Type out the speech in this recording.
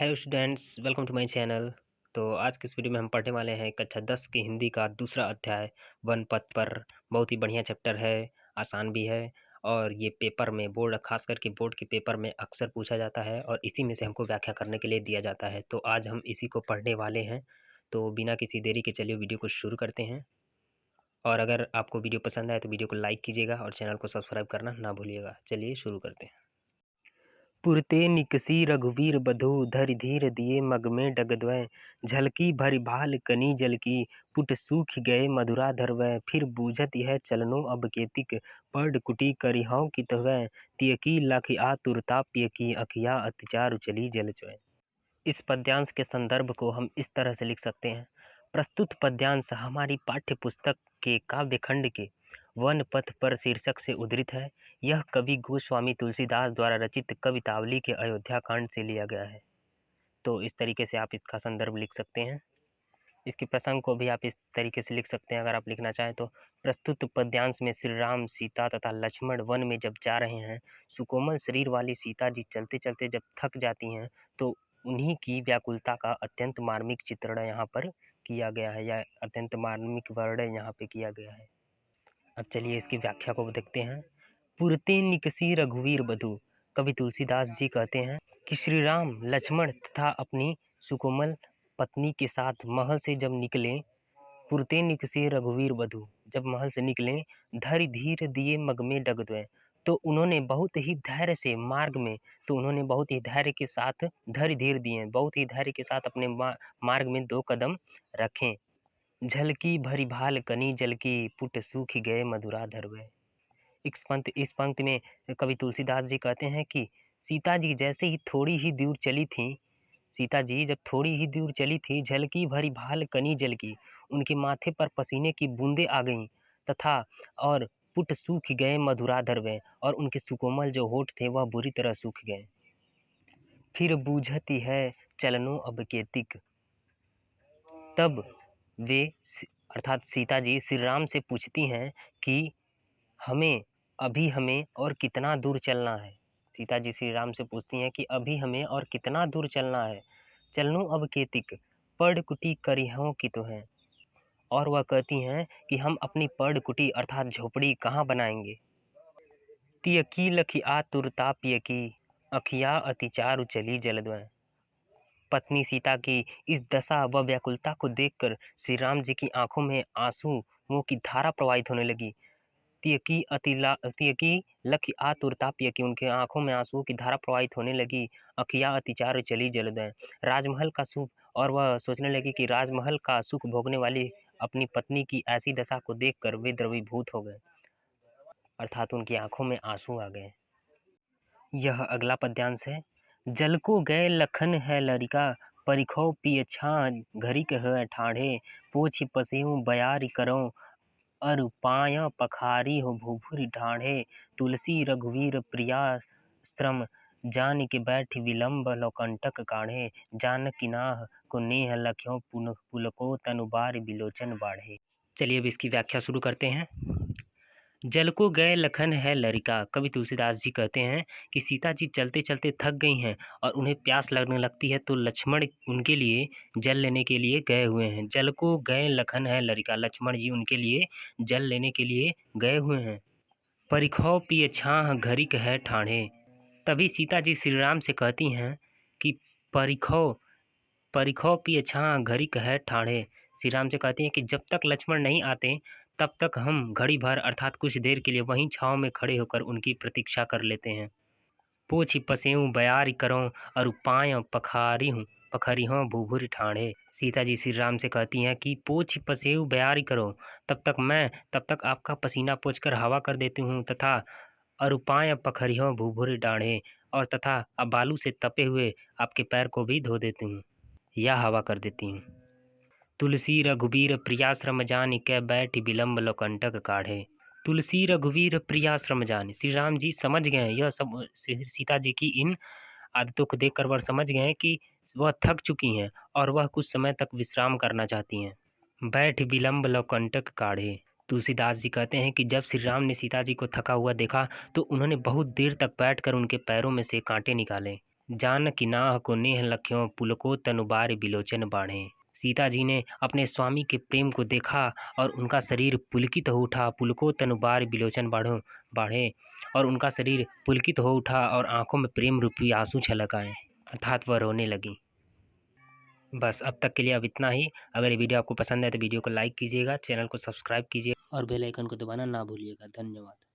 Hello students, welcome to my channel. तो आज के इस वीडियो में हम पढ़ने वाले हैं कक्षा 10 की हिंदी का दूसरा अध्याय वन पथ पर। बहुत ही बढ़िया चैप्टर है, आसान भी है और ये पेपर में खास करके बोर्ड के पेपर में अक्सर पूछा जाता है और इसी में से हमको व्याख्या करने के लिए दिया जाता है। तो आज हम इसी को पढ़ने वाले हैं। तो बिना किसी देरी के चलिए वीडियो को शुरू करते हैं। और अगर आपको वीडियो पसंद आए तो वीडियो को लाइक कीजिएगा और चैनल को सब्सक्राइब करना ना भूलिएगा। चलिए शुरू करते हैं। पुरते निकसी रघुवीर बधु धरि धीर दिए मग में डगद्वय झलकी भरि भाल कनी जल की पुट सूख गए मधुरा धरवै फिर बूझत यह चलनो अब केतिक पढ़ कुटी करिहौ कितवै तियकी लख आतुरता पियकी अखिया अतिचारु चली जल चोय। इस पद्यांश के संदर्भ को हम इस तरह से लिख सकते हैं। प्रस्तुत पद्यांश हमारी पाठ्य पुस्तक के काव्य खंड के वन पथ पर शीर्षक से उद्धृत है। यह कवि गोस्वामी तुलसीदास द्वारा रचित कवितावली के अयोध्या कांड से लिया गया है। तो इस तरीके से आप इसका संदर्भ लिख सकते हैं। इसके प्रसंग को भी आप इस तरीके से लिख सकते हैं अगर आप लिखना चाहें तो। प्रस्तुत पद्यांश में श्री राम, सीता तथा लक्ष्मण वन में जब जा रहे हैं, सुकोमल शरीर वाली सीता जी चलते चलते जब थक जाती हैं तो उन्हीं की व्याकुलता का अत्यंत मार्मिक चित्रण यहाँ पर किया गया है, या अत्यंत मार्मिक वर्णन यहाँ पे किया गया है। अब चलिए इसकी व्याख्या को देखते हैं। पुरते निकसी रघुवीर बधु, कवि तुलसीदास जी कहते हैं कि श्री राम, लक्ष्मण तथा अपनी सुकोमल पत्नी के साथ महल से जब निकले, पुरते निकसे रघुवीर बधु, जब महल से निकले, धरि धीर दिए मग में डगद्वै, तो उन्होंने बहुत ही धैर्य से मार्ग में, तो उन्होंने बहुत ही धैर्य के साथ धरि धीर दिए, बहुत ही धैर्य के साथ अपने मार्ग में 2 कदम रखें। झलकी भरी भाल कनी जल की पुट सूख गए मधुरा धरवै। इस पंक्ति में कवि तुलसीदास जी कहते हैं कि सीता जी जैसे ही थोड़ी ही दूर चली थी, सीता जी जब थोड़ी ही दूर चली थी, झलकी भरी भाल कनी जल की, उनके माथे पर पसीने की बूंदें आ गईं तथा और पुट सूख गए मधुराधर वे, और उनके सुकोमल जो होठ थे वह बुरी तरह सूख गए। फिर बूझती है चलनो अब केतिक, तब वे अर्थात सीता जी श्री राम से पूछती हैं कि हमें और कितना दूर चलना है। सीता जी श्री राम से पूछती हैं कि अभी हमें और कितना दूर चलना है। चलनो अब केतिक पढ़ कुटी करिहौ की तो है, और वह कहती हैं कि हम अपनी पढ़ कुटी अर्थात झोपड़ी कहाँ बनाएंगे। तियकी लखी आतुरता पियकी अखिया अतिचारु चली जलद्वै। पत्नी सीता की इस दशा व व्याकुलता को देखकर श्री राम जी की आंखों में आंसुओं की धारा प्रवाहित होने लगी। तियकी लखी आतुरता पियकी, उनके आंखों में आंसुओं की धारा प्रवाहित होने लगी। अखिया अतिचार चली जलदय, राजमहल का सुख, और वह सोचने लगी कि राजमहल का सुख भोगने वाली अपनी पत्नी की ऐसी दशा को देखकर वे द्रवीभूत हो गए, अर्थात उनकी आंखों में आंसू आ गए। यह अगला पद्यांश है। जल को गए लखन है लरिका परिखो पिय छान घरिक है ठाढ़े पोछि पसेऊ बयारी करो अरु पाया पखारी हो भूभुरी ढाढ़े तुलसी रघुवीर प्रिया श्रम जान के बैठ विलंब लोकंटक काढ़े जानकी नाह को नेह लख्यो पुलको तनुबार बिलोचन बाढ़े। चलिए अब इसकी व्याख्या शुरू करते हैं। जल को गए लखन है लरिका, कवि तुलसीदास जी कहते हैं कि सीता जी चलते चलते थक गई हैं और उन्हें प्यास लगने लगती है, तो लक्ष्मण उनके लिए जल लेने के लिए गए हुए हैं। जल को गए लखन है लरिका, लक्ष्मण जी उनके लिए जल लेने के लिए गए हुए हैं। परिखौ पिय छाह घरिक है ठाढ़े, तभी सीता जी श्री राम से कहती हैं कि परिखौ पिय छाह घरिक है ठाढ़े। श्री राम से कहती हैं कि जब तक लक्ष्मण नहीं आते तब तक हम घड़ी भर अर्थात कुछ देर के लिए वहीं छाँव में खड़े होकर उनकी प्रतीक्षा कर लेते हैं। पोछि पसेऊँ बयारी करों और पाय पखरी हों भूभुरी ठाढ़े। सीता जी श्री राम से कहती हैं कि पोछि पसेऊ बयारी करो, तब तक आपका पसीना पोंछकर हवा कर देती हूँ, तथा अरुपाय पखरी हों भूभुरी डाढ़े, और तथा अब बालू से तपे हुए आपके पैर को भी धो देती हूँ या हवा कर देती हूँ। तुलसी रघुबीर प्रियाश्रम जान कै बैठ विलंब लोकंटक काढ़े। तुलसी रघुवीर प्रियाश्रम जान, श्री राम जी समझ गए यह सब सीता जी की इन आदतों को देखकर वह समझ गए कि वह थक चुकी हैं और वह कुछ समय तक विश्राम करना चाहती हैं। बैठ विलंब लोकंटक काढ़े, तुलसीदास जी कहते हैं कि जब श्री राम ने सीता जी को थका हुआ देखा तो उन्होंने बहुत देर तक बैठकर उनके पैरों में से कांटे निकाले। जानकी नाह को नेह लख्यों पुलको तनुबार बिलोचन बाढ़े। सीता जी ने अपने स्वामी के प्रेम को देखा और उनका शरीर पुलकित हो उठा। पुलको तनुबार बिलोचन बाढ़े और उनका शरीर पुलकित हो उठा और आंखों में प्रेम रूपी आंसू छलक आए, अर्थात वह रोने लगी। बस अब तक के लिए अब इतना ही। अगर ये वीडियो आपको पसंद है तो वीडियो को लाइक कीजिएगा, चैनल को सब्सक्राइब कीजिए और बेल आइकन को दबाना ना भूलिएगा। धन्यवाद।